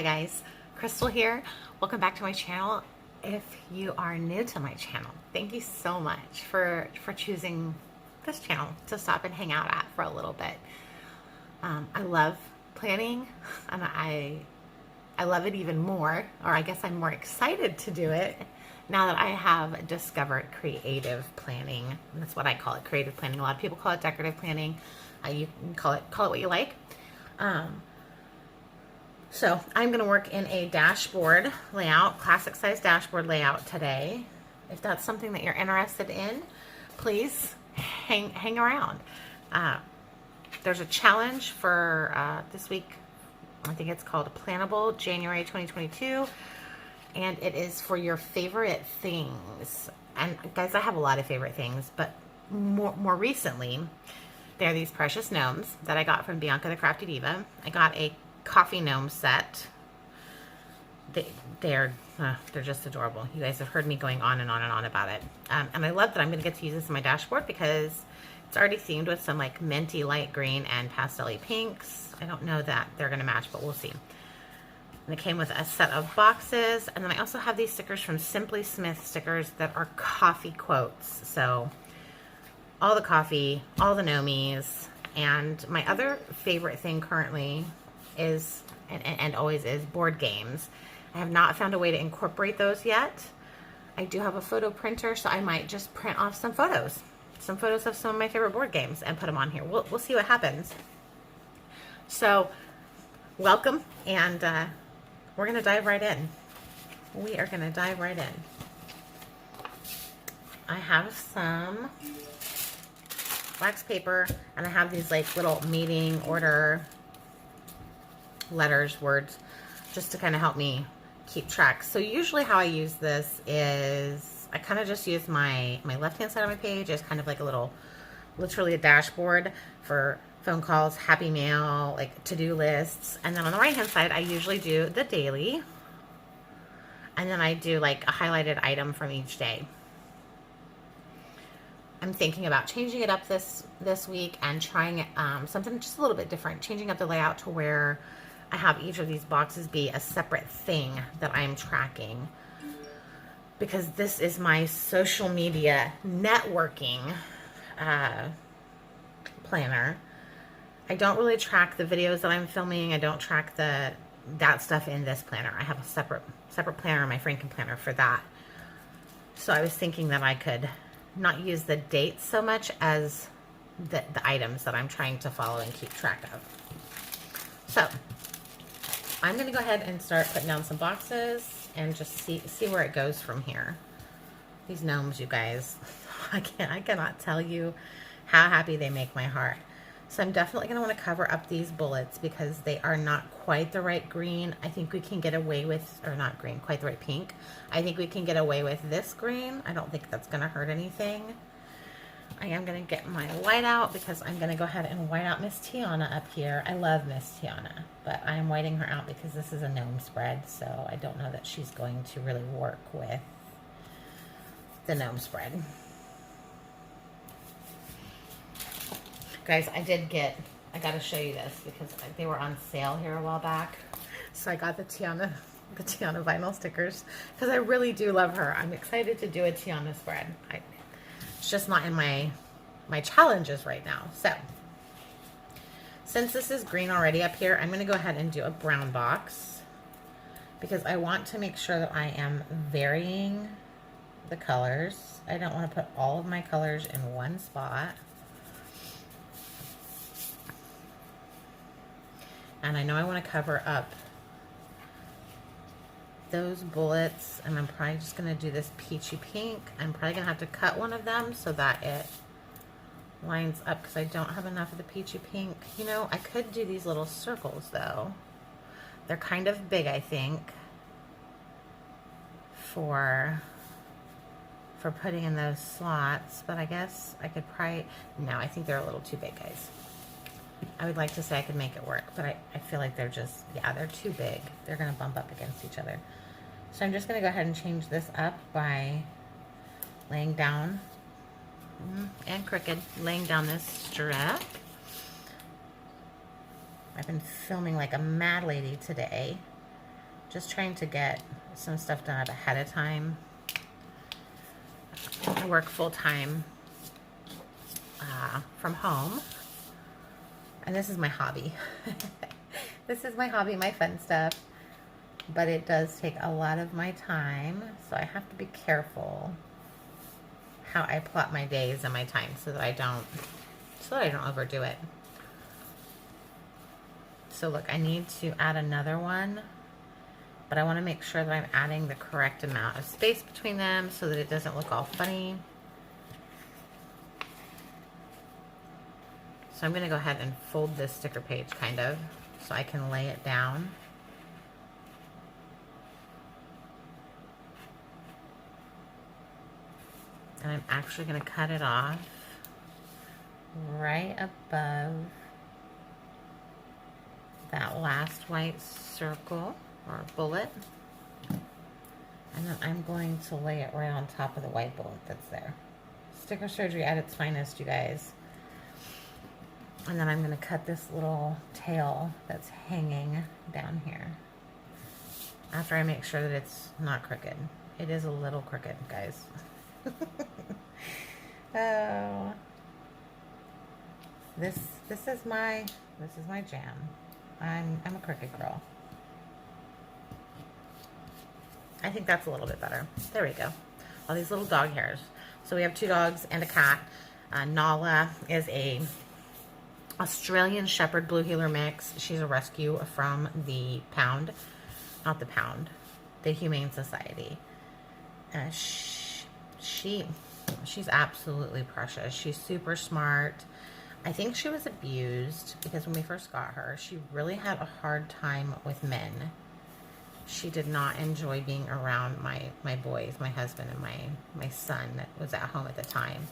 Hi guys, Crystal here. Welcome back to my channel. If you are new to my channel, thank you so much for choosing this channel to stop and hang out at for a little bit. I love planning, and I love it even more, or I guess I'm more excited to do it now that I have discovered creative planning. And that's what I call it, creative planning. A lot of people call it decorative planning. You can call it what you like. So I'm going to work in a dashboard layout, classic size dashboard layout today. If that's something that you're interested in, please hang around. There's a challenge for this week. I think it's called Plannable January 2022, and it is for your favorite things. And guys, I have a lot of favorite things, but more recently, they're these precious gnomes that I got from Bianca the Crafty Diva. I got a coffee gnome set. They're just adorable. You guys have heard me going on and on and on about it. And I love that I'm going to get to use this in my dashboard because it's already themed with some like minty light green and pastel-y pinks. I don't know that they're going to match, but we'll see. And it came with a set of boxes. And then I also have these stickers from Simply Smith stickers that are coffee quotes. So all the coffee, all the gnomies. And my other favorite thing currently is, and always is, board games. I have not found a way to incorporate those yet. I do have a photo printer, so I might just print off some photos of some of my favorite board games and put them on here. We'll see what happens. So welcome, and we're gonna dive right in. We are gonna dive right in. I have some wax paper, and I have these like little meeting order letters, words, just to kind of help me keep track. So usually how I use this is I kind of just use my left hand side of my page as kind of like a little, literally a dashboard for phone calls, happy mail, like to-do lists. And then on the right hand side, I usually do the daily, and then I do like a highlighted item from each day. I'm thinking about changing it up this week and trying something just a little bit different, changing up the layout to where I have each of these boxes be a separate thing that I'm tracking, because this is my social media networking planner. I don't really track the videos that I'm filming. I don't track that stuff in this planner. I have a separate planner, my Franken planner, for that. So I was thinking that I could not use the dates so much as the items that I'm trying to follow and keep track of. So I'm going to go ahead and start putting down some boxes and just see where it goes from here. These gnomes, you guys, I cannot tell you how happy they make my heart. So I'm definitely going to want to cover up these bullets because they are not quite the right green. I think we can get away with, or not green, quite the right pink. I think we can get away with this green. I don't think that's going to hurt anything. I am going to get my white out because I'm going to go ahead and white out Miss Tiana up here. I love Miss Tiana, but I'm whiting her out because this is a gnome spread, so I don't know that she's going to really work with the gnome spread. Guys, I got to show you this because they were on sale here a while back. So I got the Tiana vinyl stickers because I really do love her. I'm excited to do a Tiana spread. It's just not in my challenges right now. So since this is green already up here, I'm going to go ahead and do a brown box because I want to make sure that I am varying the colors. I don't want to put all of my colors in one spot. And I know I want to cover up those bullets, and I'm probably just going to do this peachy pink. I'm probably going to have to cut one of them so that it lines up because I don't have enough of the peachy pink. You know, I could do these little circles though. They're kind of big, I think, for putting in those slots, but I guess I could probably, no, I think they're a little too big, guys. I would like to say I could make it work, but I feel like they're just, yeah, they're too big. They're going to bump up against each other. So I'm just going to go ahead and change this up by laying down, and crooked, laying down this strip. I've been filming like a mad lady today. Just trying to get some stuff done ahead of time. I work full-time from home, and this is my hobby. This is my hobby, my fun stuff, but it does take a lot of my time, so I have to be careful how I plot my days and my time so that I don't overdo it. So look, I need to add another one, but I want to make sure that I'm adding the correct amount of space between them so that it doesn't look all funny. So I'm going to go ahead and fold this sticker page kind of so I can lay it down. And I'm actually going to cut it off right above that last white circle or bullet. And then I'm going to lay it right on top of the white bullet that's there. Sticker surgery at its finest, you guys. And then I'm going to cut this little tail that's hanging down here. After I make sure that it's not crooked. It is a little crooked, guys. Oh. This is my jam. I'm a crooked girl. I think that's a little bit better. There we go. All these little dog hairs. So we have 2 dogs and a cat. Nala is a Australian Shepherd Blue Heeler mix. She's a rescue from the Pound, not the Pound, the Humane Society. She's absolutely precious. She's super smart. I think she was abused because when we first got her, she really had a hard time with men. She did not enjoy being around my boys, my husband and my son that was at home at the time.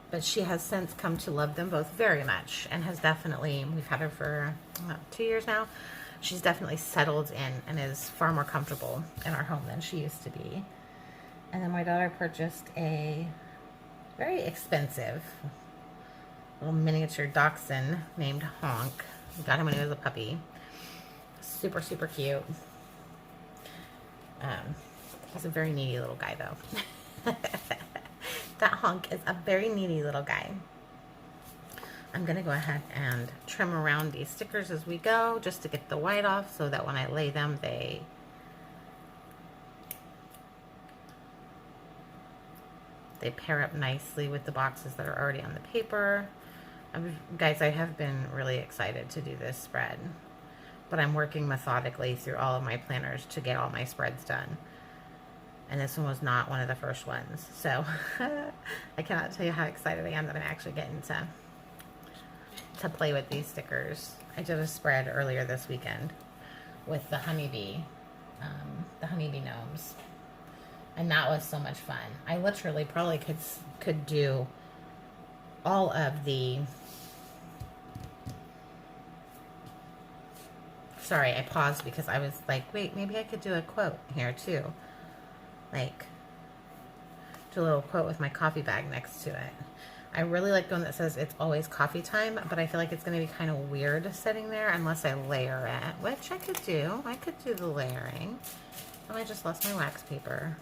But she has since come to love them both very much and has definitely, we've had her for 2 years now. She's definitely settled in and is far more comfortable in our home than she used to be. And then my daughter purchased a very expensive little miniature dachshund named Honk. We got him when he was a puppy. Super, super cute. He's a very needy little guy, though. That Honk is a very needy little guy. I'm going to go ahead and trim around these stickers as we go, just to get the white off, so that when I lay them, they pair up nicely with the boxes that are already on the paper. Guys, I have been really excited to do this spread, but I'm working methodically through all of my planners to get all my spreads done. And this one was not one of the first ones. So I cannot tell you how excited I am that I'm actually getting to play with these stickers. I did a spread earlier this weekend with the honeybee gnomes. And that was so much fun. I literally probably could do all of the... Sorry, I paused because I was like, wait, maybe I could do a quote here too. Like, do a little quote with my coffee bag next to it. I really like the one that says it's always coffee time, but I feel like it's going to be kind of weird sitting there unless I layer it, which I could do. I could do the layering. Oh, I just lost my wax paper.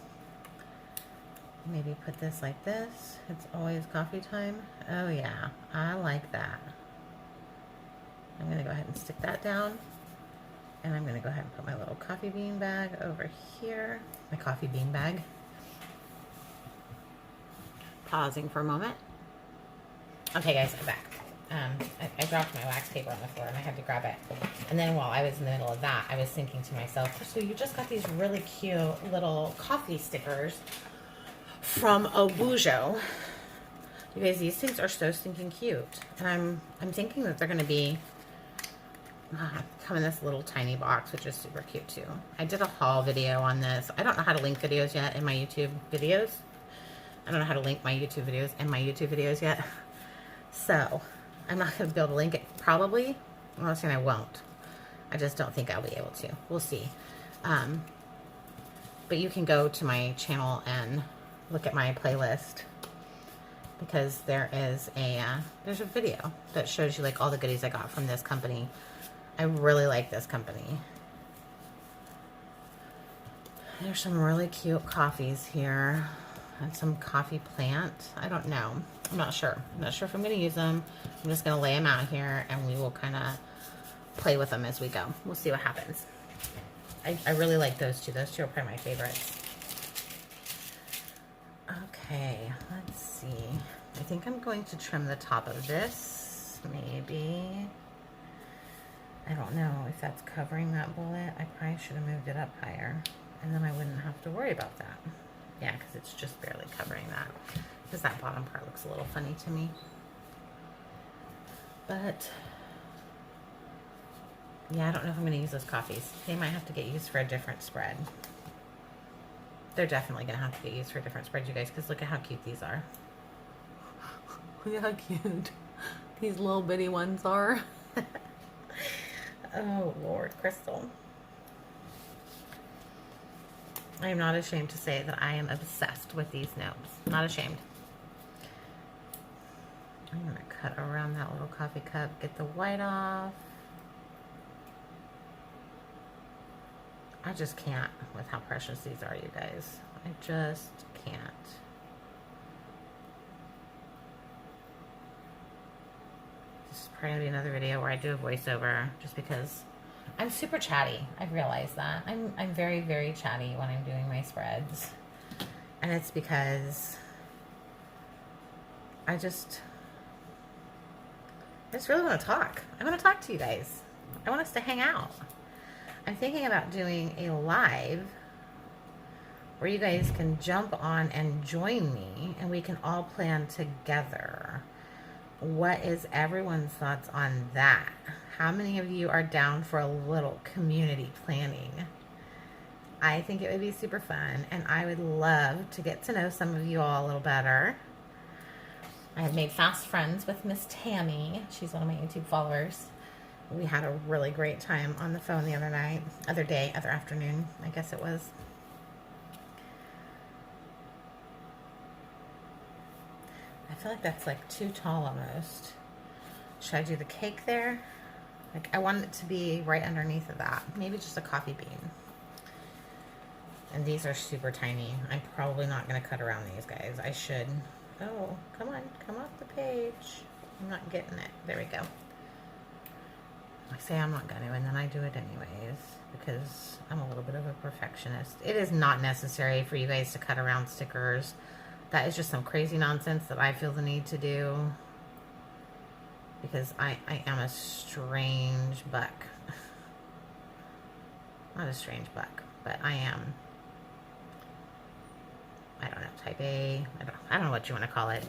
Maybe put this like this. It's always coffee time. Oh yeah, I like that. I'm going to go ahead and stick that down. And I'm going to go ahead and put my little coffee bean bag over here. My coffee bean bag. Pausing for a moment. Okay guys, I'm back. I dropped my wax paper on the floor and I had to grab it. And then while I was in the middle of that, I was thinking to myself, so you just got these really cute little coffee stickers from Obujo. You guys, these things are so stinking cute. And I'm thinking that they're going to be come in this little tiny box, which is super cute too. I did a haul video on this. I don't know how to link videos yet in my YouTube videos. I don't know how to link my YouTube videos in my YouTube videos yet. So I'm not going to be able to link it probably. I'm not saying I won't. I just don't think I'll be able to. We'll see. But you can go to my channel and look at my playlist, because there is there's a video that shows you like all the goodies I got from this company. I really like this company. There's some really cute coffees here and some coffee plant. I don't know. I'm not sure. I'm not sure if I'm going to use them. I'm just going to lay them out here and we will kind of play with them as we go. We'll see what happens. I really like those two. Those two are probably my favorites. Okay, let's see. I think I'm going to trim the top of this, maybe. I don't know if that's covering that bullet. I probably should have moved it up higher, and then I wouldn't have to worry about that. Yeah, because it's just barely covering that. Because that bottom part looks a little funny to me. But, yeah, I don't know if I'm going to use those coffees. They might have to get used for a different spread. They're definitely going to have to get used for a different spread, you guys, because look at how cute these are. Look at how cute these little bitty ones are. Oh, Lord, Crystal. I am not ashamed to say that I am obsessed with these gnomes. Not ashamed. I'm going to cut around that little coffee cup, get the white off. I just can't with how precious these are, you guys. I just can't. This is probably going to be another video where I do a voiceover just because I'm super chatty. I've realized that. I'm very, very chatty when I'm doing my spreads. And it's because I just really want to talk. I want to talk to you guys. I want us to hang out. I'm thinking about doing a live where you guys can jump on and join me and we can all plan together. What is everyone's thoughts on that? How many of you are down for a little community planning? I think it would be super fun and I would love to get to know some of you all a little better. I have made fast friends with Miss Tammy. She's one of my YouTube followers. We had a really great time on the phone the other afternoon, I guess it was. I feel like that's like too tall almost. Should I do the cake there? Like I want it to be right underneath of that. Maybe just a coffee bean. And these are super tiny. I'm probably not going to cut around these guys. I should. Oh, come on. Come off the page. I'm not getting it. There we go. I say I'm not going to, and then I do it anyways because I'm a little bit of a perfectionist. It is not necessary for you guys to cut around stickers. That is just some crazy nonsense that I feel the need to do because I am a strange buck. Not a strange buck, but I am. I don't know, type A. I don't know what you want to call it.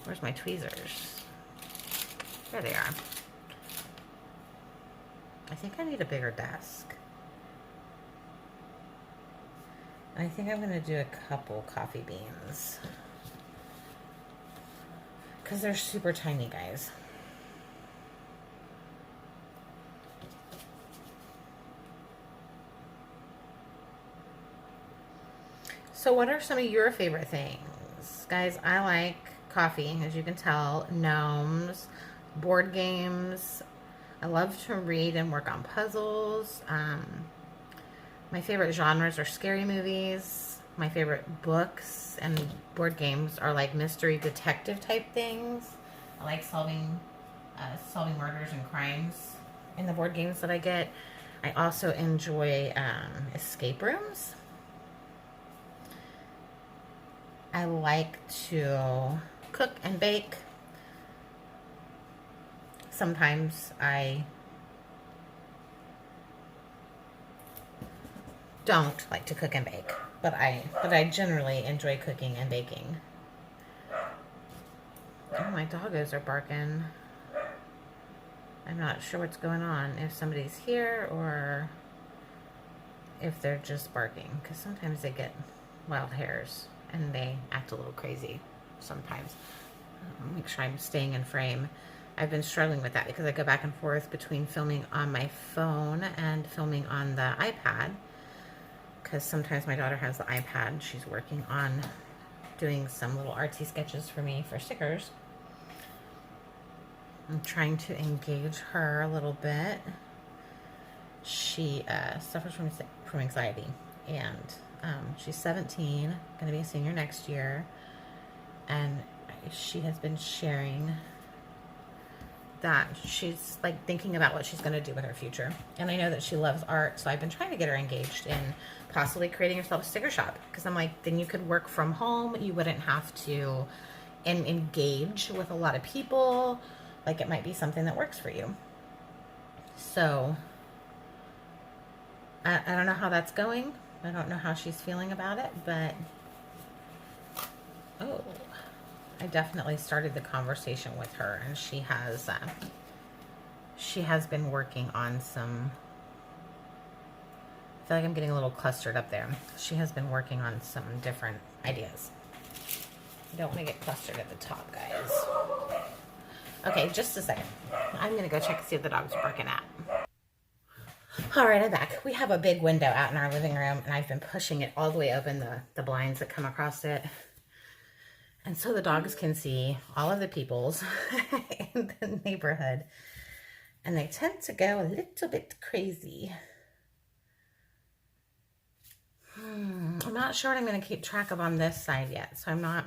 Where's my tweezers? There they are. I think I need a bigger desk. I think I'm going to do a couple coffee beans. Because they're super tiny, guys. So what are some of your favorite things? Guys, I like coffee, as you can tell, gnomes, board games. I love to read and work on puzzles. My favorite genres are scary movies. My favorite books and board games are like mystery detective type things. I like solving murders and crimes in the board games that I get. I also enjoy escape rooms. I like to cook and bake. Sometimes I don't like to cook and bake, but I generally enjoy cooking and baking. Oh, my doggos are barking. I'm not sure what's going on, if somebody's here or if they're just barking, because sometimes they get wild hairs and they act a little crazy sometimes. I'll make sure I'm staying in frame. I've been struggling with that because I go back and forth between filming on my phone and filming on the iPad, because sometimes my daughter has the iPad. She's working on doing some little artsy sketches for me for stickers. I'm trying to engage her a little bit. She suffers from anxiety. And she's 17, going to be a senior next year. And she has been sharing that she's like thinking about what she's going to do with her future. And I know that she loves art, so I've been trying to get her engaged in possibly creating herself a sticker shop, because I'm like, then you could work from home, you wouldn't have to engage with a lot of people. Like, it might be something that works for you. So I don't know how that's going. I don't know how she's feeling about it, but oh, I definitely started the conversation with her, and she has been working on some. I feel like I'm getting a little clustered up there. She has been working on some different ideas. You don't want to get clustered at the top, guys. Okay, just a second. I'm gonna go check and see if the dog's barking at. All right, I'm back. We have a big window out in our living room, and I've been pushing it all the way open, the blinds that come across it. And so the dogs can see all of the peoples in the neighborhood. And they tend to go a little bit crazy. I'm not sure what I'm going to keep track of on this side yet. So I'm not.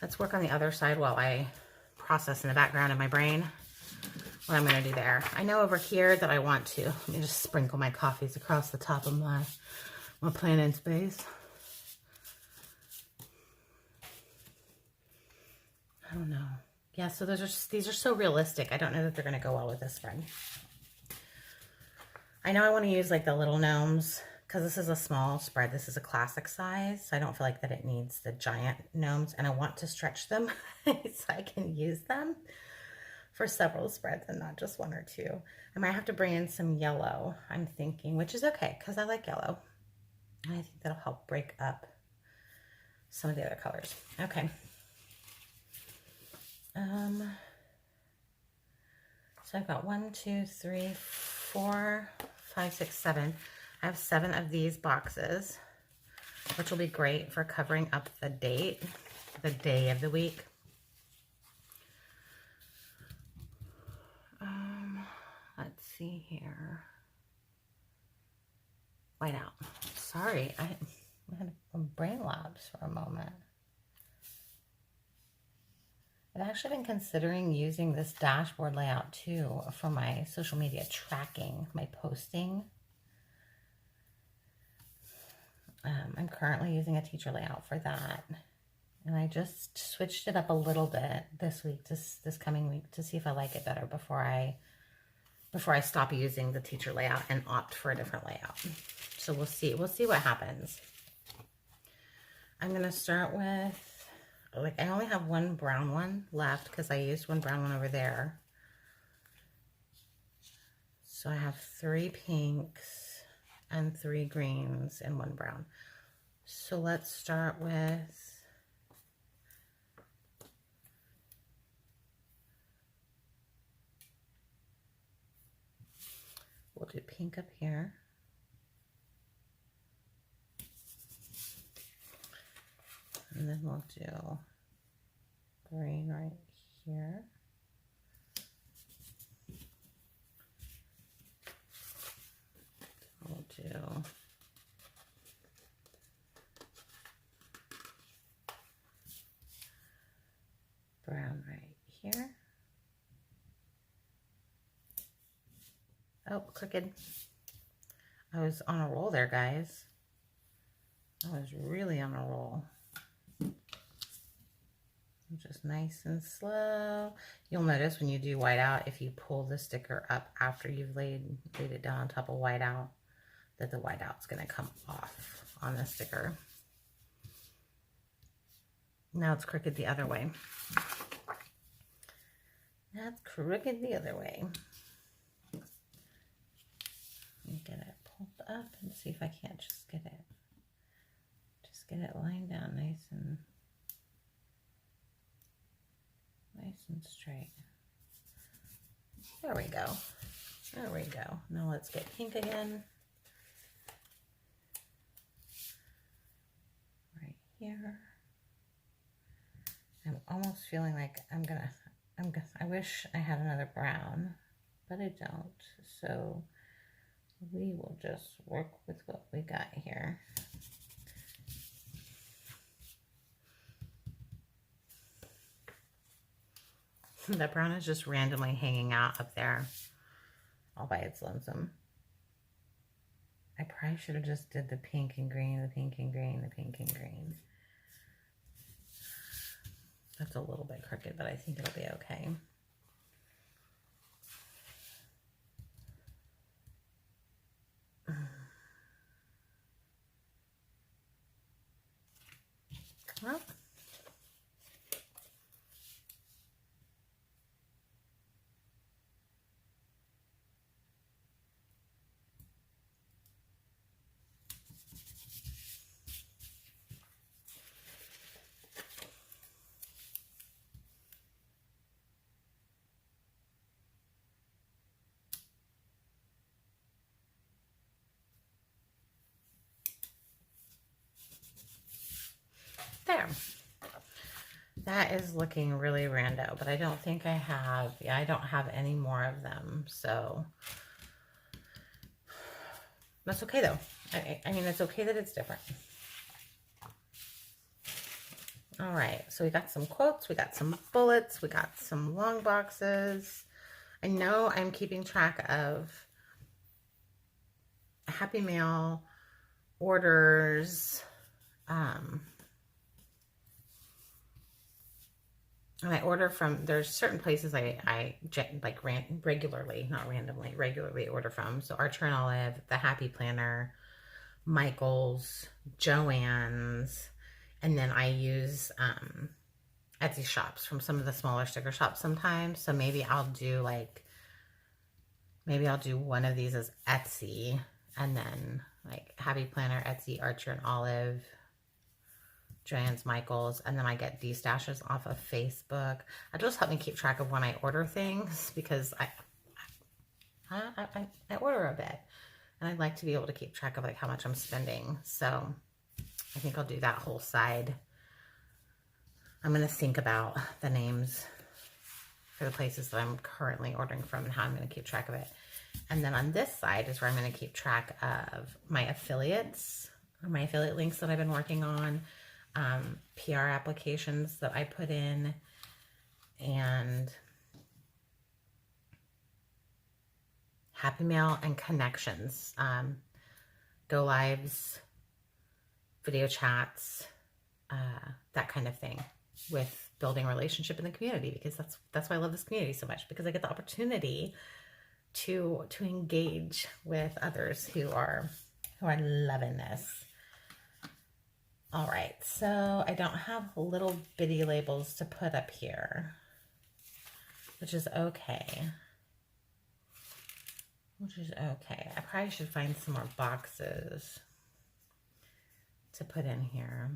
Let's work on the other side while I process in the background in my brain what I'm going to do there. I know over here that I want to. Let me just sprinkle my coffees across the top of my planting space. I don't know. Yeah, so these are so realistic. I don't know that they're going to go well with this spread. I know I want to use like the little gnomes, because this is a small spread. This is a classic size, so I don't feel like that it needs the giant gnomes, and I want to stretch them so I can use them for several spreads and not just one or two. I might have to bring in some yellow, I'm thinking, which is okay because I like yellow. And I think that'll help break up some of the other colors. Okay. So I've got 1, 2, 3, 4, 5, 6, 7. I have 7 of these boxes, which will be great for covering up the date, the day of the week. Let's see here. White out. Sorry, I had a brain lapse for a moment. I've actually been considering using this dashboard layout too for my social media tracking, my posting. I'm currently using a teacher layout for that. And I just switched it up a little bit this week, this coming week, to see if I like it better before I stop using the teacher layout and opt for a different layout. So we'll see what happens. I'm going to start with, like, I only have one brown one left because I used one brown one over there. So I have 3 pinks and 3 greens and 1 brown. So let's start with, we'll do pink up here. And then we'll do green right here. We'll do brown right here. Oh, crooked. I was on a roll there, guys. I was really on a roll. Just nice and slow. You'll notice when you do whiteout, if you pull the sticker up after you've laid it down on top of whiteout, that the whiteout's going to come off on the sticker. Now it's crooked the other way. That's crooked the other way. Let me get it pulled up and see if I can't just get it lined down nice and straight. There we go. There we go. Now let's get pink again. Right here. I'm almost feeling like I wish I had another brown, but I don't. So we will just work with what we got here. That brown is just randomly hanging out up there all by its lonesome. I probably should have just did the pink and green, the pink and green, the pink and green. That's a little bit crooked, but I think it'll be okay. Well, there. That is looking really rando, but I don't think I have, I don't have any more of them, so that's okay though. I mean, it's okay that it's different. All right, so we got some quotes, we got some bullets, we got some long boxes. I know I'm keeping track of Happy Mail, orders, and I order from, there's certain places I like regularly, not randomly, regularly order from. So Archer and Olive, the Happy Planner, Michael's, Joann's, and then I use Etsy shops from some of the smaller sticker shops sometimes. So maybe I'll do like, maybe I'll do one of these as Etsy, and then like Happy Planner, Etsy, Archer and Olive, Joann's, Michael's, and then I get these stashes off of Facebook. It just help me keep track of when I order things, because I order a bit, and I'd like to be able to keep track of like how much I'm spending. So I think I'll do that whole side. I'm going to think about the names for the places that I'm currently ordering from and how I'm going to keep track of it. And then on this side is where I'm going to keep track of my affiliates, or my affiliate links that I've been working on, PR applications that I put in, and Happy Mail and connections, go lives, video chats, that kind of thing, with building a relationship in the community, because that's why I love this community so much, because I get the opportunity to engage with others who are loving this. All right, so I don't have little bitty labels to put up here, which is okay. I probably should find some more boxes to put in here.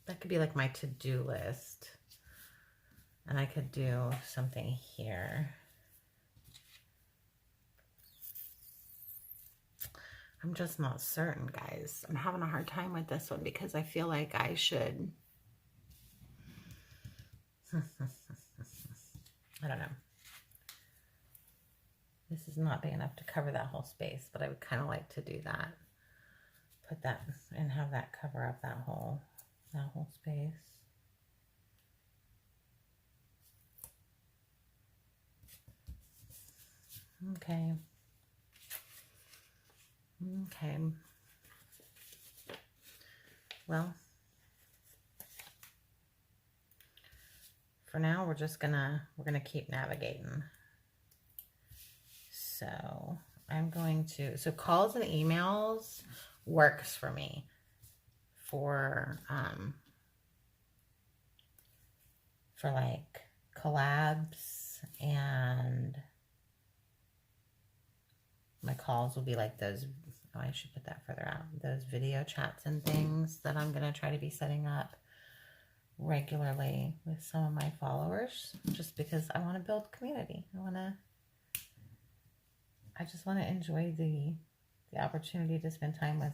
That could be like my to-do list. And I could do something here. I'm just not certain, guys. I'm having a hard time with this one because I feel like I should. I don't know. This is not big enough to cover that whole space, but I would kind of like to do that. Put that and have that cover up that whole space. Okay. Okay. Well, for now we're gonna keep navigating. So I'm going to, so calls and emails works for me for like collabs, and my calls will be like those, oh, I should put that further out, those video chats and things that I'm going to try to be setting up regularly with some of my followers, just because I want to build community. I just want to enjoy the opportunity to spend time with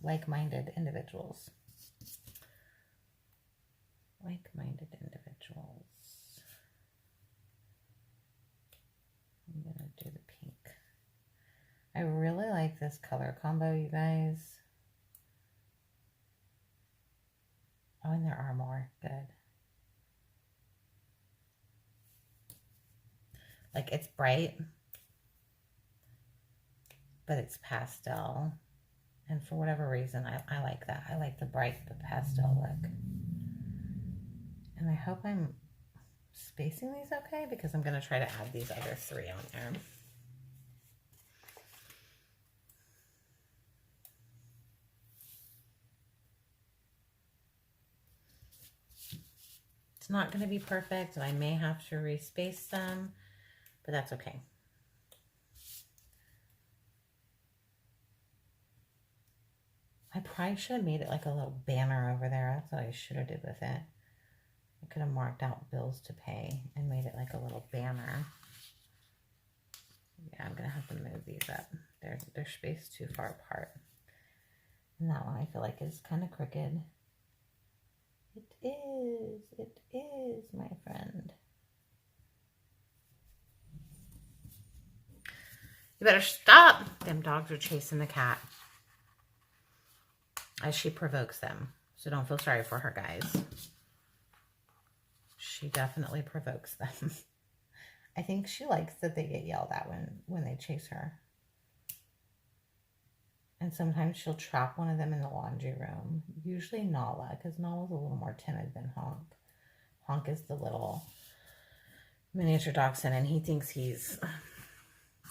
like-minded individuals. Like-minded individuals. I really like this color combo, you guys. Oh, and there are more. Good. Like, it's bright, but it's pastel. And for whatever reason, I like that. I like the bright but pastel look. And I hope I'm spacing these okay, because I'm going to try to add these other 3 on there. It's not going to be perfect, and I may have to respace them, but that's okay. I probably should have made it like a little banner over there. That's what I should have did with it. I could have marked out bills to pay and made it like a little banner. Yeah, I'm gonna have to move these up. They're spaced too far apart. And that one I feel like is kind of crooked. It is, my friend. You better stop. Them dogs are chasing the cat as she provokes them. So don't feel sorry for her, guys. She definitely provokes them. I think she likes that they get yelled at when they chase her. And sometimes she'll trap one of them in the laundry room. Usually Nala, because Nala's a little more timid than Honk. Honk is the little miniature dachshund, and he thinks he's,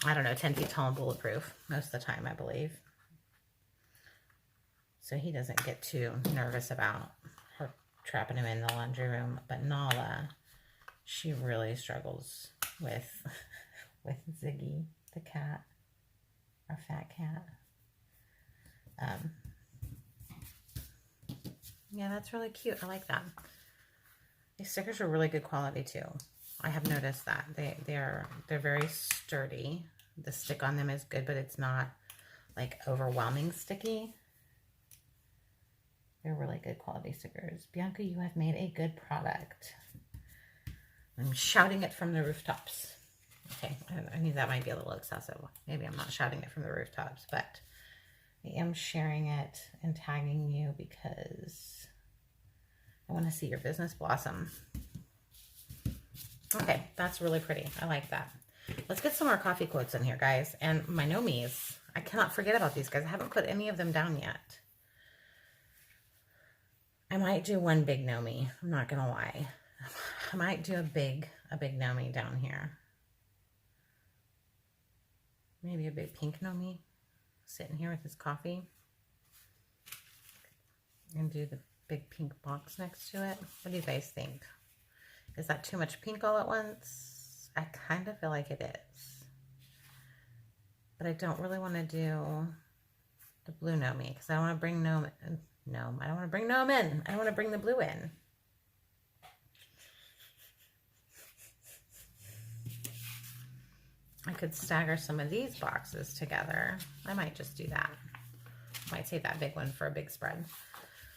I don't know, 10 feet tall and bulletproof most of the time, I believe. So he doesn't get too nervous about her trapping him in the laundry room. But Nala, she really struggles with Ziggy, the cat, our fat cat. Yeah, that's really cute. I like that. These stickers are really good quality too. I have noticed that they're very sturdy. The stick on them is good, but it's not like overwhelming sticky. They're really good quality stickers. Bianca, you have made a good product. I'm shouting it from the rooftops. Okay, I mean, that might be a little excessive. Maybe I'm not shouting it from the rooftops, but I am sharing it and tagging you because I want to see your business blossom. Okay, that's really pretty. I like that. Let's get some more coffee quotes in here, guys. And my Gnomes. I cannot forget about these guys. I haven't put any of them down yet. I might do one big Gnome. I'm not going to lie. I might do a big Gnome down here. Maybe a big pink Gnome sitting here with his coffee. And do the big pink box next to it. What do you guys think? Is that too much pink all at once? I kind of feel like it is. But I don't really want to do the blue Gnome because I want to bring Gnome. I don't want to bring Gnome in. I don't want to bring the blue in. I could stagger some of these boxes together. I might just do that. Might save that big one for a big spread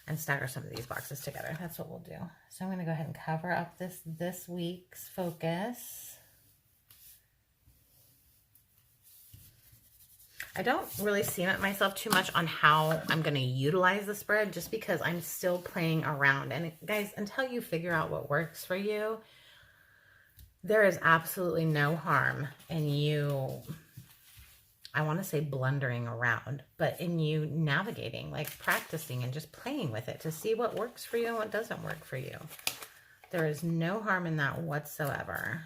and stagger some of these boxes together. That's what we'll do. So I'm going to go ahead and cover up this week's focus. I don't really cement myself too much on how I'm going to utilize the spread just because I'm still playing around. And guys, until you figure out what works for you, there is absolutely no harm in you, I want to say blundering around, but in you navigating, like practicing and just playing with it to see what works for you and what doesn't work for you. There is no harm in that whatsoever.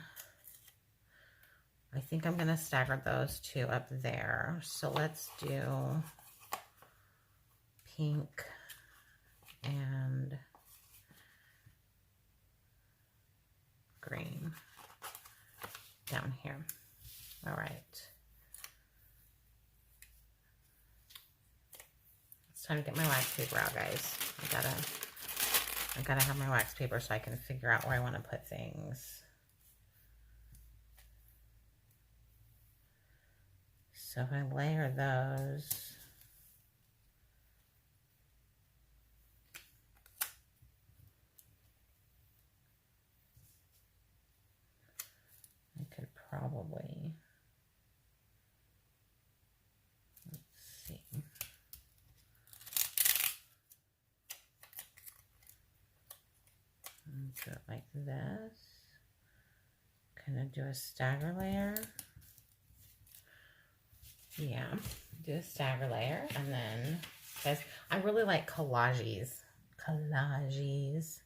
I think I'm going to stagger those two up there. So let's do pink and green down here. All right. It's time to get my wax paper out, guys. I gotta have my wax paper so I can figure out where I want to put things. So if I layer those, I could probably do it like this. Kind of do a stagger layer. Yeah, do a stagger layer, and then, guys, I really like collages. Collages.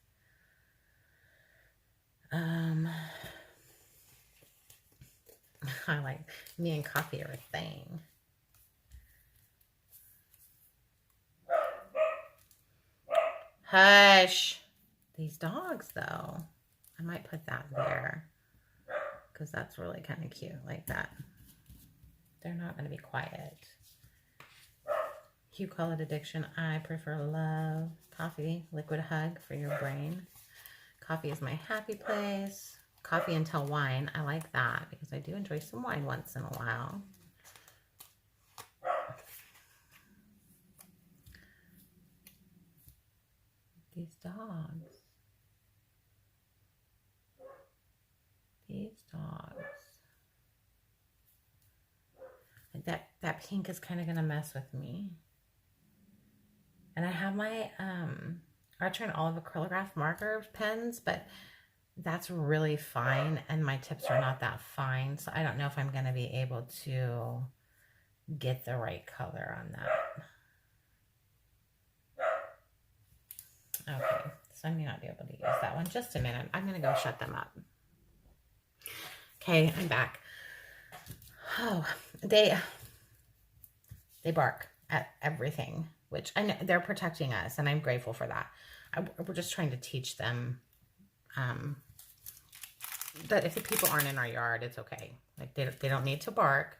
I like, me and coffee are a thing. Hush. These dogs, though. I might put that there because that's really kind of cute, like that. They're not going to be quiet. You call it addiction. I prefer love. Coffee, liquid hug for your brain. Coffee is my happy place. Coffee until wine. I like that because I do enjoy some wine once in a while. These dogs. These dogs. That pink is kind of going to mess with me. And I have my Archer and Olive acrylograph marker pens, but that's really fine. And my tips are not that fine. So I don't know if I'm going to be able to get the right color on that. Okay, so I may not be able to use that one. Just a minute. I'm going to go shut them up. Okay, I'm back. Oh, they bark at everything, which I know they're protecting us, and I'm grateful for that. We're just trying to teach them that if the people aren't in our yard, it's okay. Like they don't need to bark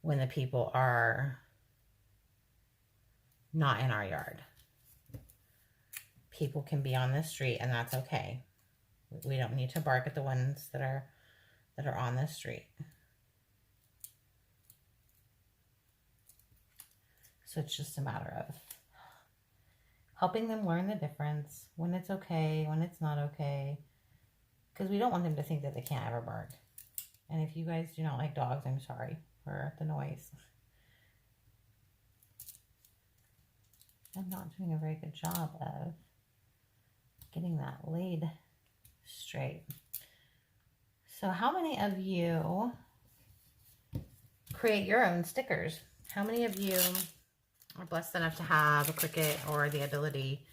when the people are not in our yard. People can be on the street, and that's okay. We don't need to bark at the ones that are on the street. So it's just a matter of helping them learn the difference, when it's okay, when it's not okay. Because we don't want them to think that they can't ever bark. And if you guys do not like dogs, I'm sorry for the noise. I'm not doing a very good job of getting that laid straight. So how many of you create your own stickers? How many of you are blessed enough to have a Cricut or the ability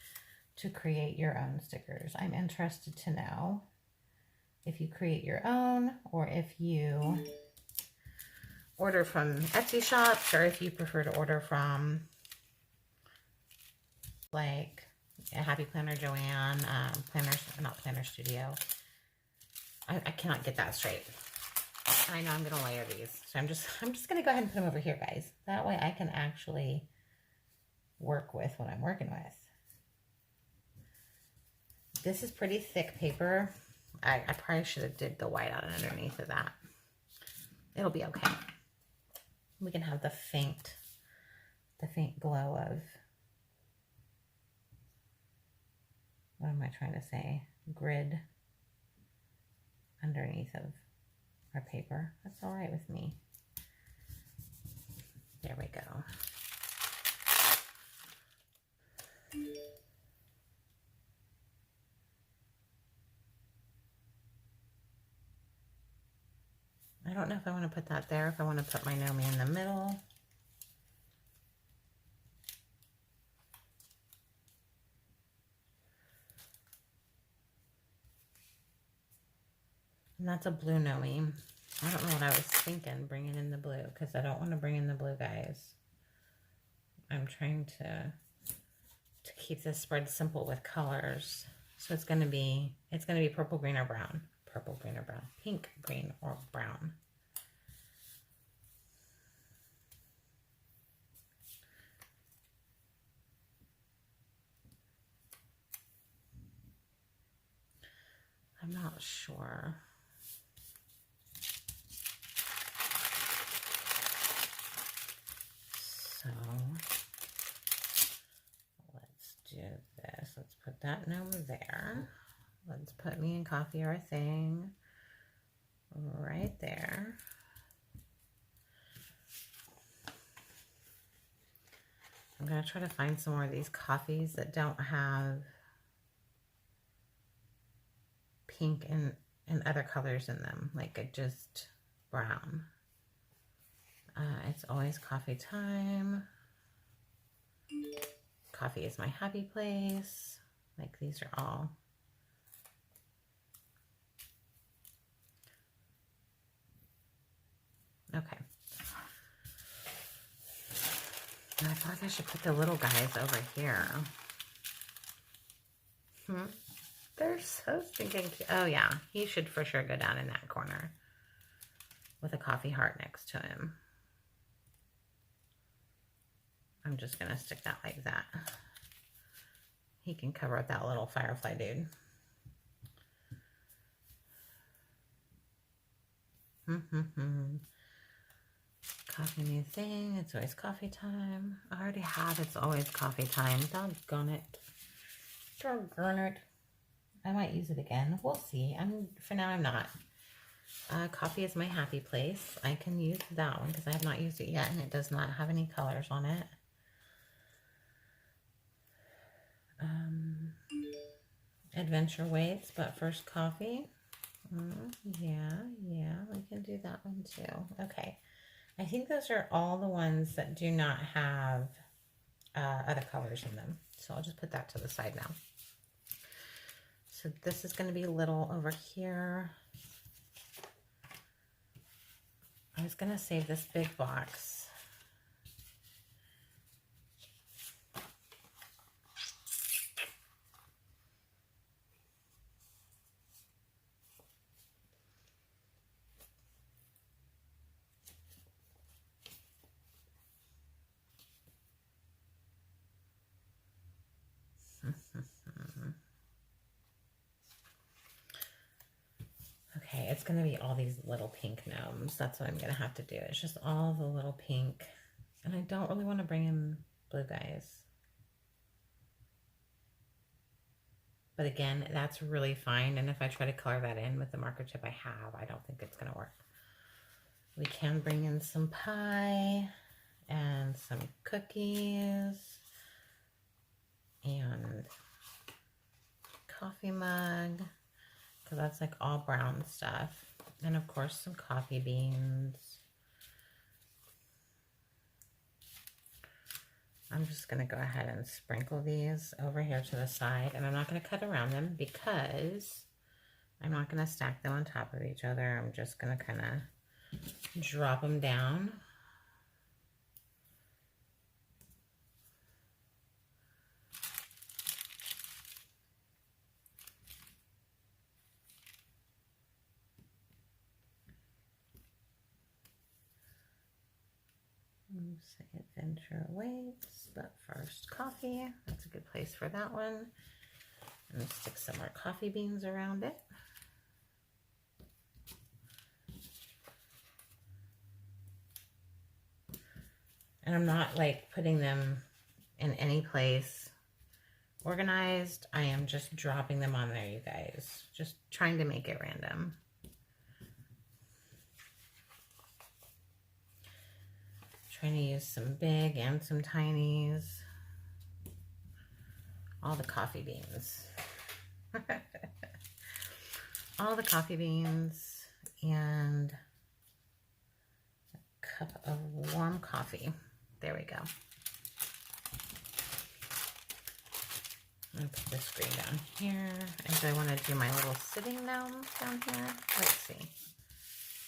to create your own stickers? I'm interested to know if you create your own, or if you order from Etsy shops, or if you prefer to order from like a Happy Planner Joanne, Planner Studio. I cannot get that straight. I know I'm gonna layer these, so I'm just gonna go ahead and put them over here, guys. That way I can actually work with what I'm working with. This is pretty thick paper. I probably should have did the white out underneath of that. It'll be okay. We can have the faint glow of, what am I trying to say? Grid underneath of our paper. That's all right with me. There we go. I don't know if I want to put that there, if I want to put my Gnome in the middle. And that's a blue Gnome. I don't know what I was thinking, bringing in the blue, because I don't want to bring in the blue, guys. I'm trying to keep this spread simple with colors. So it's going to be purple, green, or brown. Purple, green, or brown. Pink, green, or brown. I'm not sure. So let's do this. Let's put that Gnome there. Let's put me and coffee or a thing right there. I'm going to try to find some more of these coffees that don't have pink and other colors in them, like a just brown. It's always coffee time. Coffee is my happy place. Like these are all. Okay. And I feel like I should put the little guys over here. They're so stinking cute. Oh yeah, he should for sure go down in that corner with a coffee heart next to him. I'm just gonna stick that like that. He can cover up that little firefly dude. Coffee new thing. It's always coffee time. I already have it's always coffee time. Doggone it. Doggone it. I might use it again. We'll see. For now I'm not. Coffee is my happy place. I can use that one because I have not used it yet and it does not have any colors on it. Adventure waits, but first coffee. Yeah, we can do that one too. Okay. I think those are all the ones that do not have other colors in them. So I'll just put that to the side now. So this is going to be little over here. I was going to save this big box. Okay, it's going to be all these little pink gnomes. That's what I'm going to have to do. It's just all the little pink. And I don't really want to bring in blue guys. But again, that's really fine. And if I try to color that in with the marker chip I have, I don't think it's going to work. We can bring in some pie and some cookies and coffee mug. So that's like all brown stuff. And of course some coffee beans. I'm just going to go ahead and sprinkle these over here to the side. And I'm not going to cut around them because I'm not going to stack them on top of each other. I'm just going to kind of drop them down. Say adventure awaits, but first coffee. That's a good place for that one. And stick some more coffee beans around it. And I'm not like putting them in any place organized. I am just dropping them on there, you guys. Just trying to make it random. Trying to use some big and some tinies. All the coffee beans. All the coffee beans and a cup of warm coffee. There we go. I'm gonna put the screen down here. And do I want to do my little sitting gnomes down here? Let's see.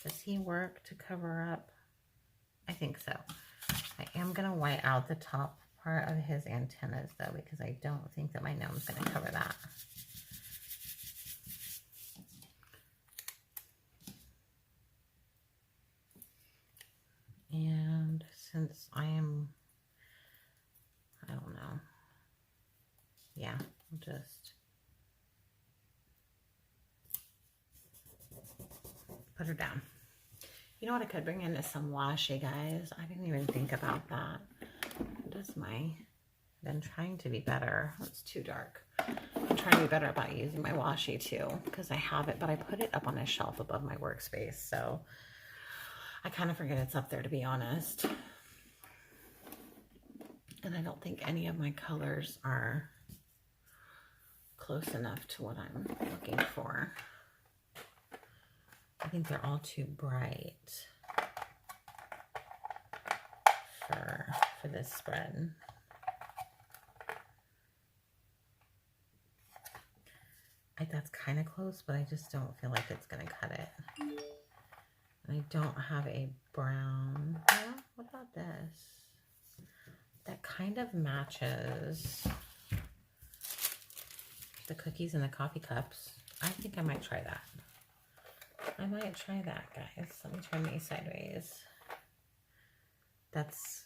Does he work to cover up? I think so. I am going to white out the top part of his antennas though, because I don't think that my gnome's going to cover that. And since I don't know. Yeah, I'll just put her down. You know what I could bring in is some washi, guys. I didn't even think about that. Been trying to be better. It's too dark. I'm trying to be better about using my washi too, because I have it, but I put it up on a shelf above my workspace. So I kind of forget it's up there, to be honest. And I don't think any of my colors are close enough to what I'm looking for. think they're all too bright for this spread. That's kind of close, but I just don't feel like it's going to cut it. And I don't have a brown. Well, what about this? That kind of matches the cookies and the coffee cups. I think I might try that. I might try that, guys. Let me turn these sideways. That's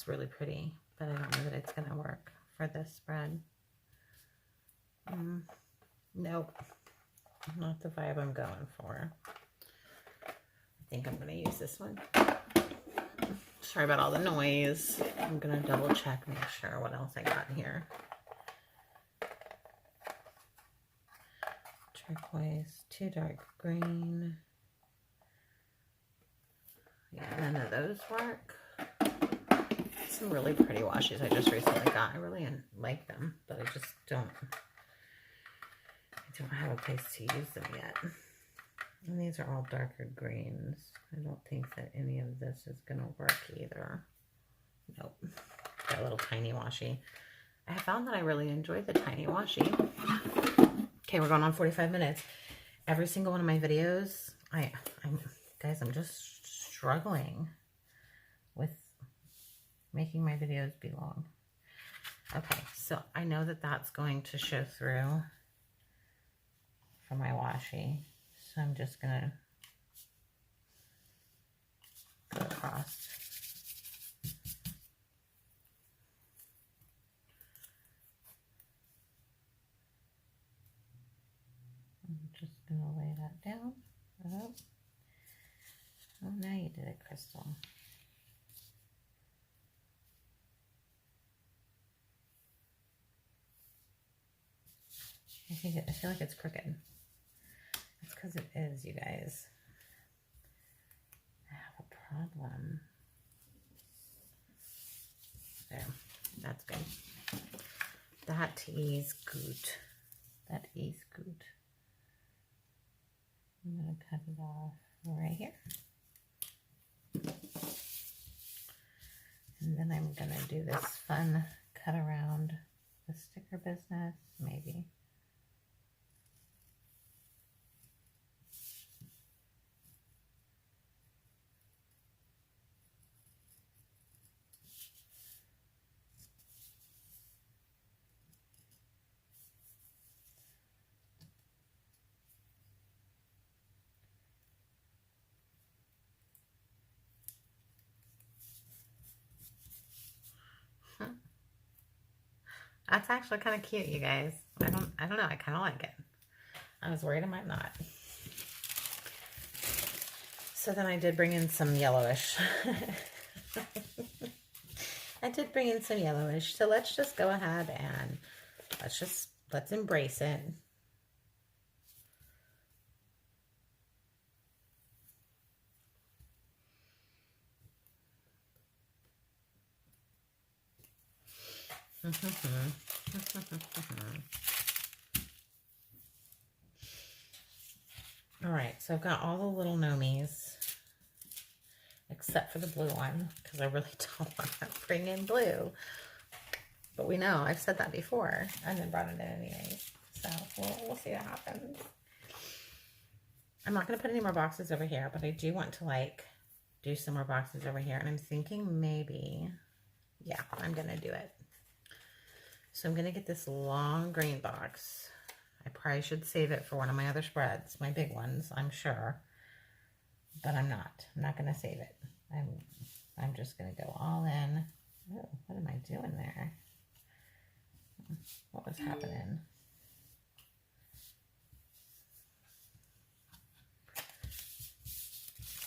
really pretty, but I don't know that it's going to work for this spread. Nope, not the vibe I'm going for. I think I'm going to use this one. Sorry about all the noise. I'm going to double check, make sure what else I got in here. Turquoise, too dark green. Yeah, none of those work. Some really pretty washes I just recently got. I really like them, but I just don't have a place to use them yet. And these are all darker greens. I don't think that any of this is going to work either. Nope. Got a little tiny washi. I have found that I really enjoy the tiny washi. Okay, we're going on 45 minutes. Every single one of my videos, guys, I'm just struggling with making my videos be long. Okay, so I know that that's going to show through for my washi. So I'm just going to go across. I'm just going to lay that down. Oh, now you did it, Crystal. I feel like it's crooked. It's because it is, you guys. I have a problem. There, that's good. That is good. That is good. I'm going to cut it off right here. And then I'm going to do this fun cut around the sticker business, maybe. That's actually kind of cute, you guys. I don't know. I kind of like it. I was worried I might not. So then I did bring in some yellowish. I did bring in some yellowish. So let's just go ahead and let's embrace it. All right, so I've got all the little gnomies except for the blue one because I really don't want to bring in blue. But we know, I've said that before and then brought it in anyway. So we'll see what happens. I'm not going to put any more boxes over here, but I do want to like do some more boxes over here. And I'm thinking maybe, yeah, I'm going to do it. So I'm going to get this long green box. I probably should save it for one of my other spreads, my big ones, I'm sure. But I'm not. I'm not going to save it. I'm just going to go all in. Oh, what am I doing there? What was happening?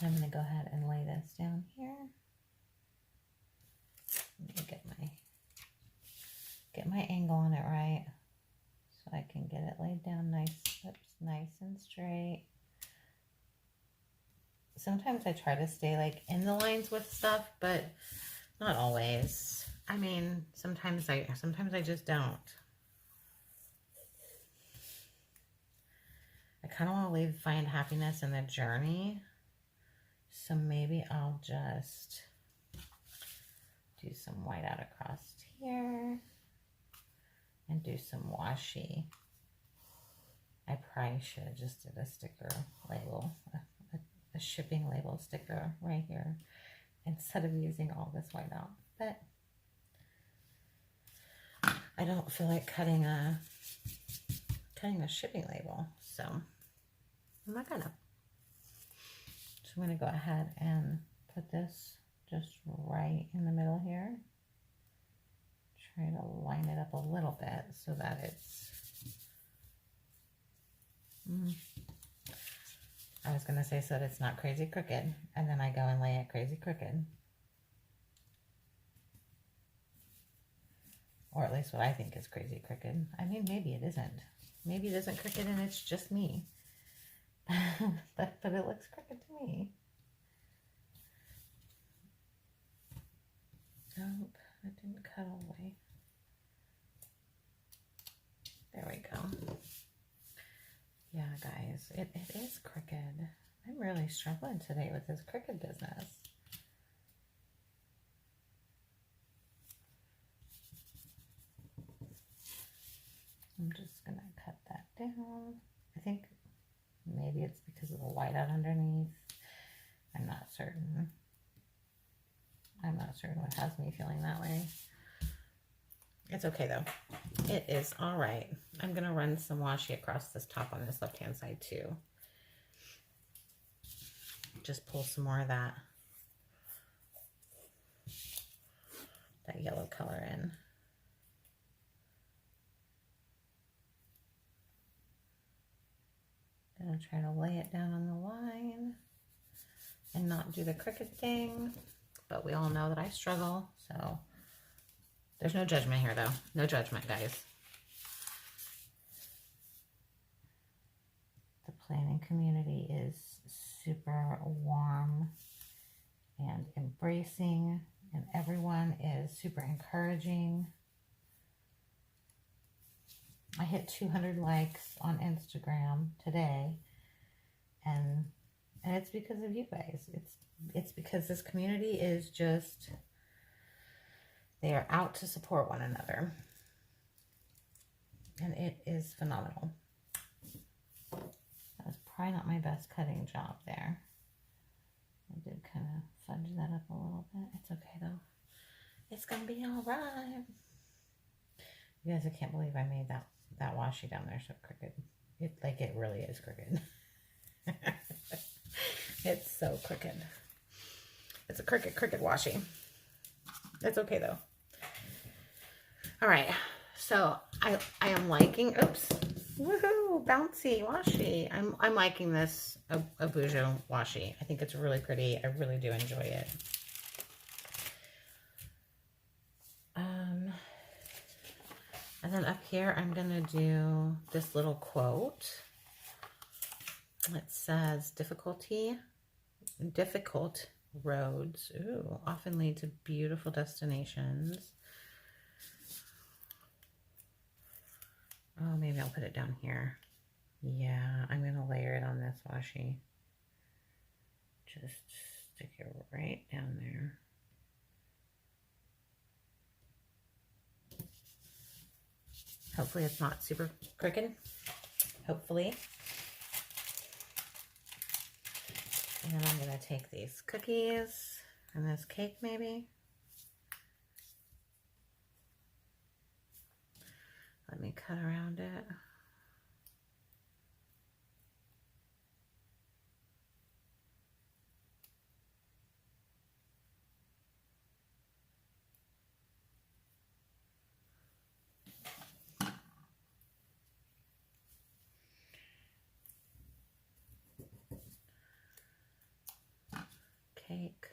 I'm going to go ahead and lay this down here. Let me get my angle on it right so I can get it laid down nice, nice and straight. Sometimes I try to stay like in the lines with stuff, but not always. I mean, sometimes I just don't. I kind of want to find happiness in the journey. So maybe I'll just do some white out across here and do some washi. I probably should have just did a sticker label, a shipping label sticker right here instead of using all this white out. But I don't feel like cutting a shipping label, so I'm not gonna. So I'm gonna go ahead and put this just right in the middle here. Try to line it up a little bit so that it's, I was gonna say so that it's not crazy crooked, and then I go and lay it crazy crooked. Or at least what I think is crazy crooked. I mean, maybe it isn't. Maybe it isn't crooked and it's just me. but it looks crooked to me. Nope, it didn't cut all the way. There we go. Yeah, guys, it is crooked. I'm really struggling today with this crooked business. I'm just going to cut that down. I think maybe it's because of the white out underneath. I'm not certain. I'm not certain what has me feeling that way. It's okay though. It is all right. I'm going to run some washi across this top on this left-hand side too. Just pull some more of that yellow color in. Gonna try to lay it down on the line and not do the crooked thing, but we all know that I struggle, so there's no judgment here though. No judgment, guys. The planning community is super warm and embracing, and everyone is super encouraging. I hit 200 likes on Instagram today, and it's because of you guys. It's because this community is just, they are out to support one another, and it is phenomenal. That was probably not my best cutting job there. I did kind of fudge that up a little bit. It's okay though. It's gonna be all right. You guys, I can't believe I made that washi down there so crooked. It really is crooked. It's so crooked. It's a crooked washi. It's okay though. All right, so I am liking, oops, woohoo, bouncy washi. I'm liking this Abuja washi. I think it's really pretty. I really do enjoy it. And then up here, I'm gonna do this little quote. It says, difficult roads, often lead to beautiful destinations. Oh, maybe I'll put it down here. Yeah, I'm gonna layer it on this washi. Just stick it right down there. Hopefully it's not super crooked. Hopefully. And then I'm going to take these cookies and this cake maybe. Let me cut around it. Cake.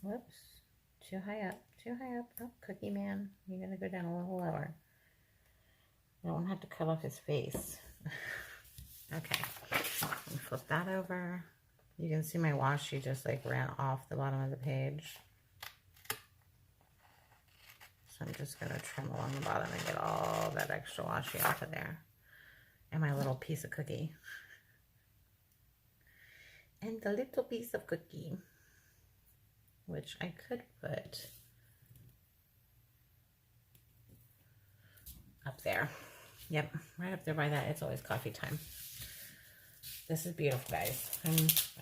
Whoops. too high up, too high up. Oh, Cookie Man, you're gonna go down a little lower. I don't have to cut off his face. Okay, flip that over. You can see my washi just like ran off the bottom of the page. So I'm just gonna trim along the bottom and get all that extra washi off of there. And my little piece of cookie. And the little piece of cookie, which I could put up there. Yep, right up there by that. It's always coffee time. This is beautiful, guys.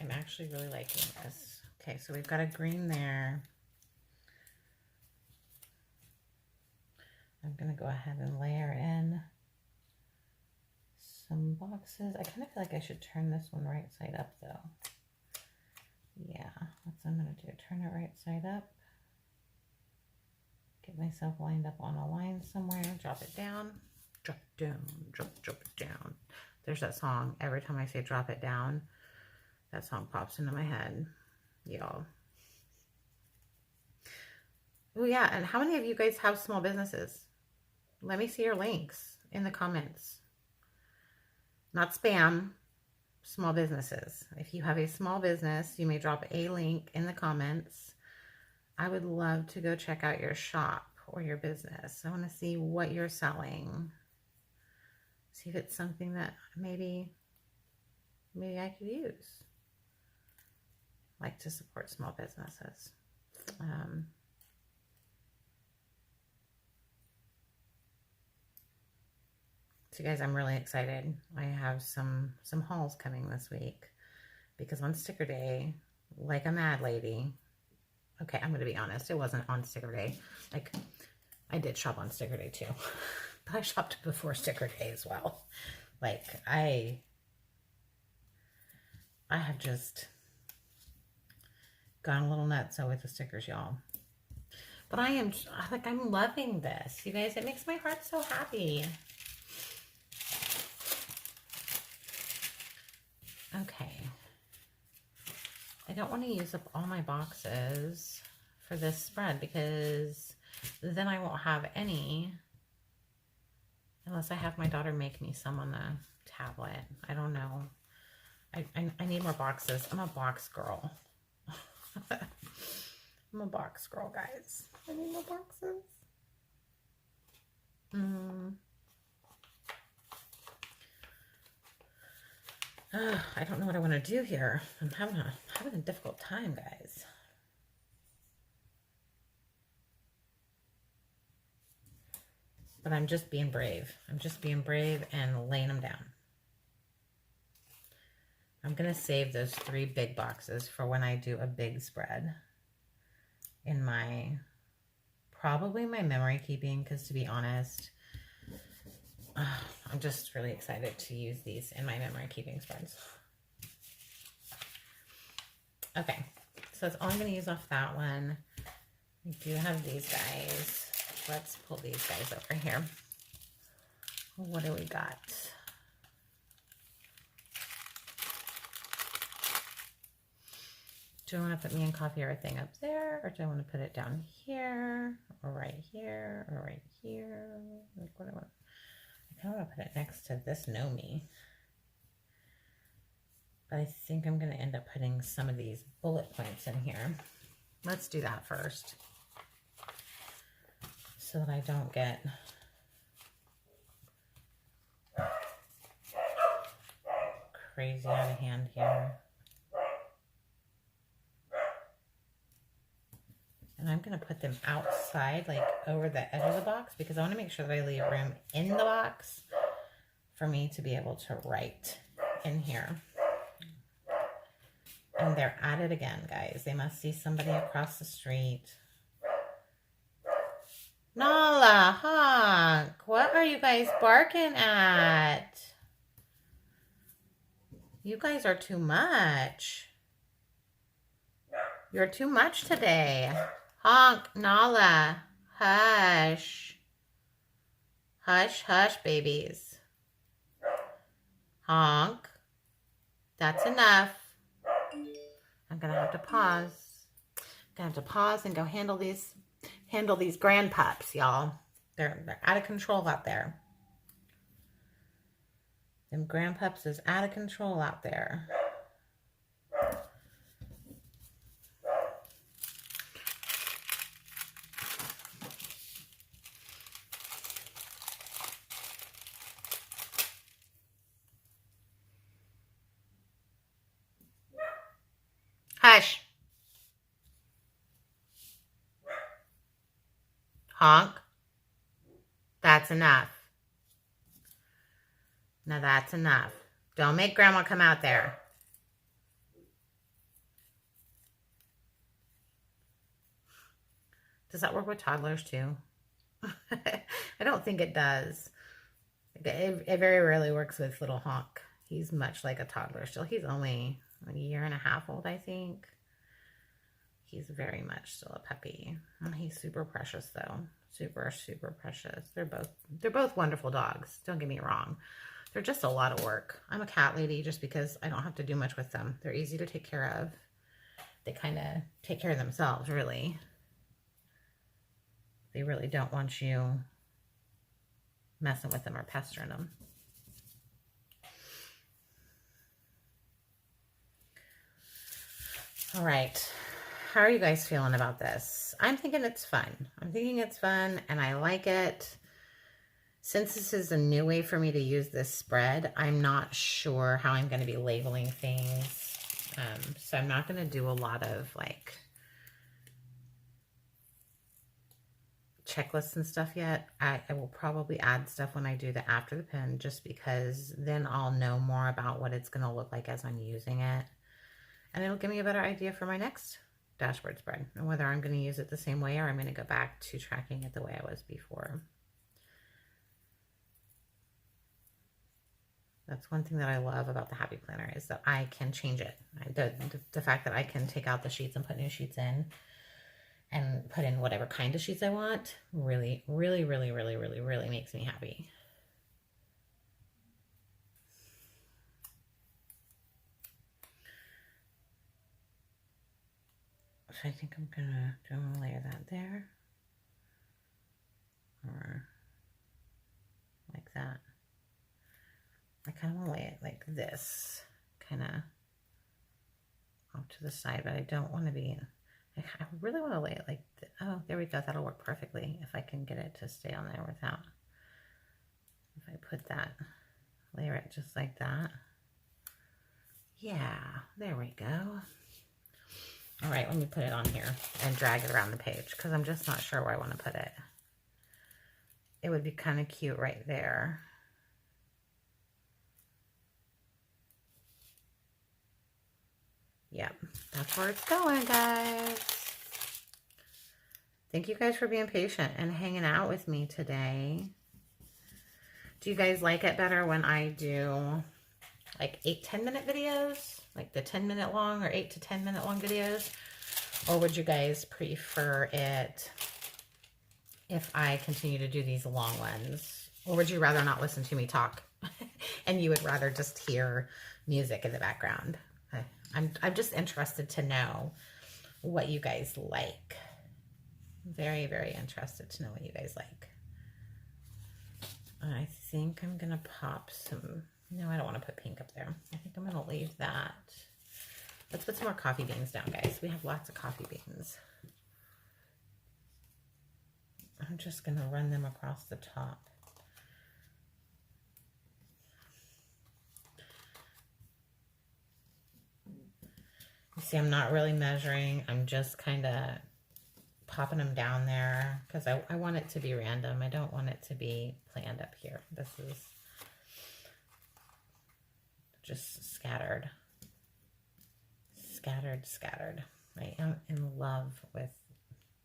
I'm actually really liking this. Okay, so we've got a green there. I'm gonna go ahead and layer in some boxes. I kind of feel like I should turn this one right side up though. Yeah, that's what I'm gonna do. Turn it right side up. Get myself lined up on a line somewhere. Drop it down. Drop it down. Drop it down. There's that song. Every time I say drop it down, that song pops into my head. Y'all. Oh yeah, and how many of you guys have small businesses? Let me see your links in the comments. Not spam, small businesses. If you have a small business, you may drop a link in the comments. I would love to go check out your shop or your business. I want to see what you're selling. See if it's something that maybe I could use. I like to support small businesses. So guys, I'm really excited. I have some hauls coming this week because on sticker day, like a mad lady. Okay, I'm gonna be honest, it wasn't on sticker day. Like, I did shop on sticker day too, but I shopped before sticker day as well. Like, I have just gone a little nuts with the stickers, y'all. But I'm loving this. You guys, it makes my heart so happy. Okay. I don't want to use up all my boxes for this spread because then I won't have any unless I have my daughter make me some on the tablet. I don't know. I need more boxes. I'm a box girl. I'm a box girl, guys. I need more boxes. I don't know what I want to do here. I'm having a difficult time, guys. But I'm just being brave. I'm just being brave and laying them down. I'm going to save those 3 big boxes for when I do a big spread in probably my memory keeping, because to be honest, I'm just really excited to use these in my memory keeping spreads. Okay, so that's all I'm going to use off that one. We do have these guys. Let's pull these guys over here. What do we got? Do I want to put Me and Coffee Everything up there, or do I want to put it down here, or right here, or right here? Like, what do I want? I kind of want to put it next to this Gnomes. But I think I'm going to end up putting some of these bullet points in here. Let's do that first, so that I don't get crazy out of hand here. And I'm going to put them outside, like over the edge of the box, because I want to make sure that I leave room in the box for me to be able to write in here. And they're at it again, guys. They must see somebody across the street. Nala, Honk, what are you guys barking at? You guys are too much. You're too much today. Honk, Nala, hush. Hush, hush, babies. Honk. That's enough. I'm going to have to pause Gonna have to pause and go handle these grand pups, y'all. They're out of control out there. Them grand pups is out of control out there. Hush. Honk. That's enough. Now that's enough. Don't make Grandma come out there. Does that work with toddlers too? I don't think it does. It very rarely works with little Honk. He's much like a toddler still. He's only a year and a half old, I think. He's very much still a puppy. He's super precious though. Super, super precious. They're both wonderful dogs. Don't get me wrong. They're just a lot of work. I'm a cat lady just because I don't have to do much with them. They're easy to take care of. They kind of take care of themselves, really. They really don't want you messing with them or pestering them. All right. How are you guys feeling about this? I'm thinking it's fun. I'm thinking it's fun and I like it. Since this is a new way for me to use this spread, I'm not sure how I'm going to be labeling things. So I'm not going to do a lot of like checklists and stuff yet. I will probably add stuff when I do the after the pin, just because then I'll know more about what it's going to look like as I'm using it. And it'll give me a better idea for my next dashboard spread and whether I'm going to use it the same way or I'm going to go back to tracking it the way I was before. That's one thing that I love about the Happy Planner is that I can change it. The fact that I can take out the sheets and put new sheets in and put in whatever kind of sheets I want really, really, really, really, really, really makes me happy. So I think I'm gonna, do I want to layer that there? Or like that? I kind of want to lay it like this, kind of off to the side, but I don't want to be, I really want to lay it like, oh, there we go. That'll work perfectly if I can get it to stay on there without, if I put that, layer it just like that. Yeah, there we go. All right, let me put it on here and drag it around the page because I'm just not sure where I want to put it. It would be kind of cute right there. Yep, that's where it's going, guys. Thank you guys for being patient and hanging out with me today. Do you guys like it better when I do like 8-10 minute videos? Like the 10-minute long or 8 to 10 minute long videos? Or would you guys prefer it if I continue to do these long ones? Or would you rather not listen to me talk and you would rather just hear music in the background? I'm just interested to know what you guys like. Very, very interested to know what you guys like. I think I'm going to pop some, no, I don't want to put pink up there. I think I'm going to leave that. Let's put some more coffee beans down, guys. We have lots of coffee beans. I'm just going to run them across the top. You see, I'm not really measuring. I'm just kind of popping them down there because I want it to be random. I don't want it to be planned up here. This is just scattered. Scattered. I am in love with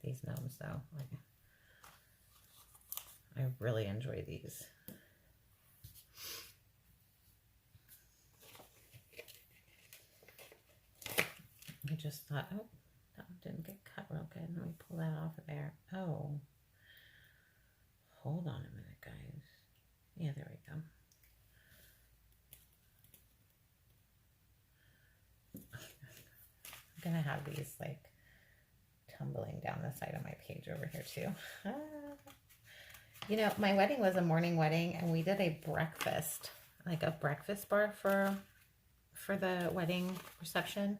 these gnomes, though. I really enjoy these. I just thought, oh, that one didn't get cut real good. Let me pull that off of there. Oh, hold on a minute, guys. Yeah, there we go. I'm gonna have these like tumbling down the side of my page over here too. You know, my wedding was a morning wedding, and we did a breakfast, like a breakfast bar for the wedding reception.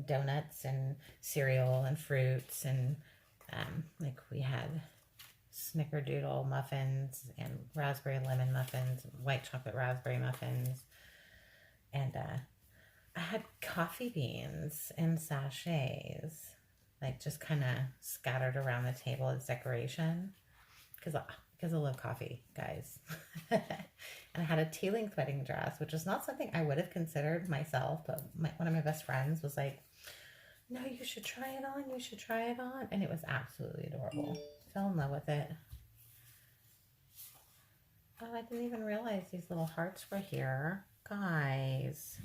Donuts and cereal and fruits, and like we had snickerdoodle muffins and raspberry lemon muffins, white chocolate raspberry muffins, and I had coffee beans in sachets, like just kind of scattered around the table as decoration, because I love coffee, guys. And I had a tea length wedding dress, which was not something I would have considered myself, but one of my best friends was like, no, you should try it on. You should try it on. And it was absolutely adorable. Fell in love with it. Oh, I didn't even realize these little hearts were here. Guys,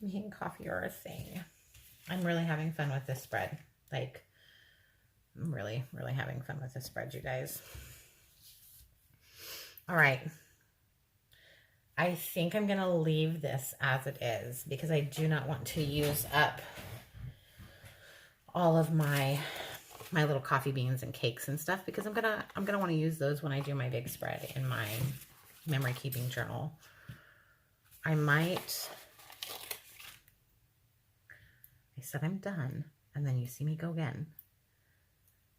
making coffee or a thing. I'm really having fun with this spread. Like, I'm really, really having fun with this spread, you guys. All right. I think I'm going to leave this as it is because I do not want to use up all of my little coffee beans and cakes and stuff, because I'm going to want to use those when I do my big spread in my memory keeping journal. I said I'm done, and then you see me go again.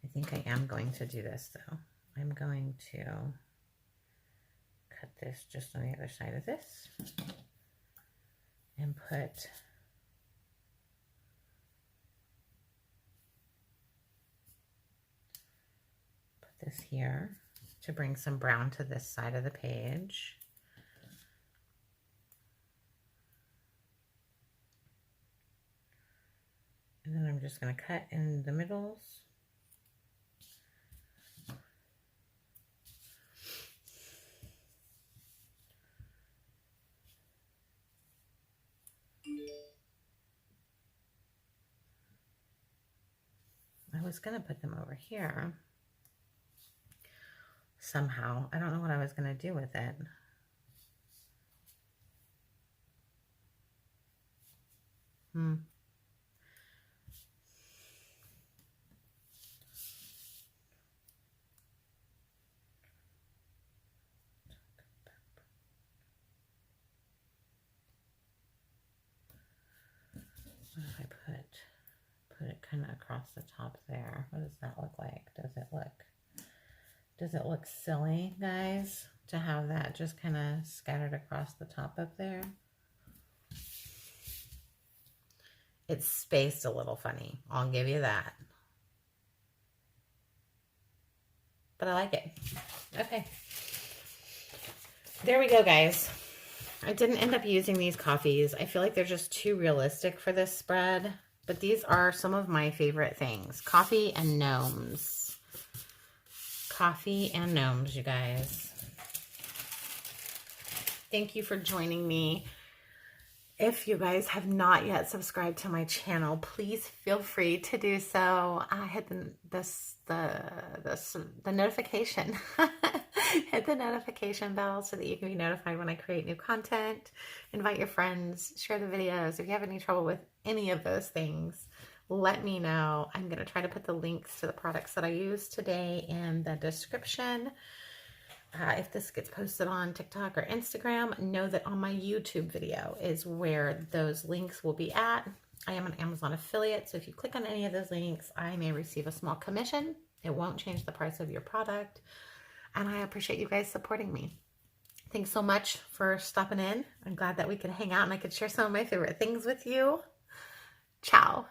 I think I am going to do this though. I'm going to cut this just on the other side of this and put this here to bring some brown to this side of the page. And then I'm just going to cut in the middles. I was going to put them over here somehow. I don't know what I was going to do with it. What if I put it kind of across the top there? What does that look like? Does it look silly, guys, to have that just kind of scattered across the top up there? It's spaced a little funny, I'll give you that. But I like it. Okay. There we go, guys. I didn't end up using these coffees. I feel like they're just too realistic for this spread. But these are some of my favorite things. Coffee and gnomes. Coffee and gnomes, you guys. Thank you for joining me. If you guys have not yet subscribed to my channel, please feel free to do so. Hit the notification. Hit the notification bell so that you can be notified when I create new content. Invite your friends, share the videos. If you have any trouble with any of those things, let me know. I'm going to try to put the links to the products that I used today in the description. If this gets posted on TikTok or Instagram, know that on my YouTube video is where those links will be at. I am an Amazon affiliate, so if you click on any of those links, I may receive a small commission. It won't change the price of your product. And I appreciate you guys supporting me. Thanks so much for stopping in. I'm glad that we could hang out and I could share some of my favorite things with you. Ciao.